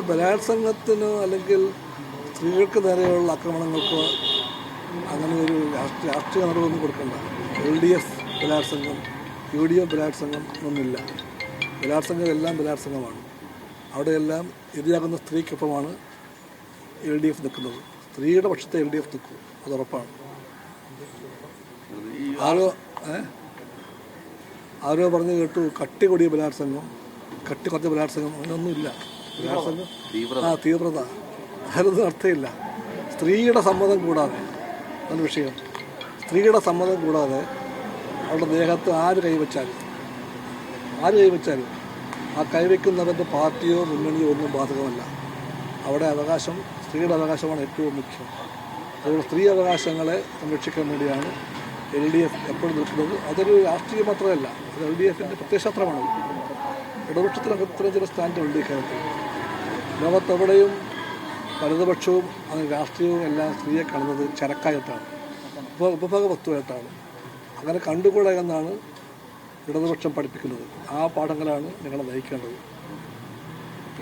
ബലാത്സംഗത്തിനോ അല്ലെങ്കിൽ സ്ത്രീകൾക്ക് നേരെയുള്ള ആക്രമണങ്ങൾക്കോ അങ്ങനെ ഒരു രാഷ്ട്രീയ നിറവൊന്നും കൊടുക്കണ്ട. LDF ബലാത്സംഗം, UDF ബലാത്സംഗം ഒന്നുമില്ല. ബലാത്സംഗം എല്ലാം ബലാത്സംഗമാണ്. അവിടെയെല്ലാം എതിരാകുന്ന സ്ത്രീക്കൊപ്പമാണ് LDF നിൽക്കുന്നത്. സ്ത്രീയുടെ പക്ഷത്തെ LDF നിൽക്കും, അത് ഉറപ്പാണ്. ആരോ പറഞ്ഞു കേട്ടു കട്ടി കൂടിയ ബലാത്സംഗം, കട്ടി കുറഞ്ഞ ബലാത്സംഗം, അങ്ങനെയൊന്നുമില്ല. ബലാത്സംഗം തീവ്രത അതിനൊന്നും അർത്ഥമില്ല. സ്ത്രീയുടെ സമ്മതം കൂടാതെ അതാണ് വിഷയം. സ്ത്രീയുടെ സമ്മതം കൂടാതെ അവളുടെ ദേഹത്ത് ആര് കൈവച്ചാലും ആ കൈവയ്ക്കുന്നവരുടെ പാർട്ടിയോ മുന്നണിയോ ഒന്നും ബാധകമല്ല. അവിടെ അവകാശം, സ്ത്രീയുടെ അവകാശമാണ് ഏറ്റവും മുഖ്യം. അതുകൊണ്ട് സ്ത്രീ അവകാശങ്ങളെ സംരക്ഷിക്കാൻ വേണ്ടിയാണ് LDF എപ്പോഴും നിൽക്കുന്നത്. അതൊരു രാഷ്ട്രീയം മാത്രമല്ല, അത് LDFിൻ്റെ പ്രത്യയശാസ്ത്രമാണ്. ഇടപക്ഷത്തിനകത്ത് ഇത്തരം ചില സ്റ്റാൻഡ് ഉണ്ട് ഈ കാര്യത്തിൽ. ലോകത്തെവിടെയും വലതുപക്ഷവും അതിന് രാഷ്ട്രീയവും എല്ലാം സ്ത്രീയെ കാണുന്നത് ചരക്കായിട്ടാണ്, ഉപഭോഗ വസ്തുവായിട്ടാണ്. അങ്ങനെ കണ്ടുകൂടാ എന്നാണ് ഇടതുപക്ഷം പഠിപ്പിക്കുന്നത്. ആ പാഠങ്ങളാണ് നിങ്ങളെ നയിക്കേണ്ടത്.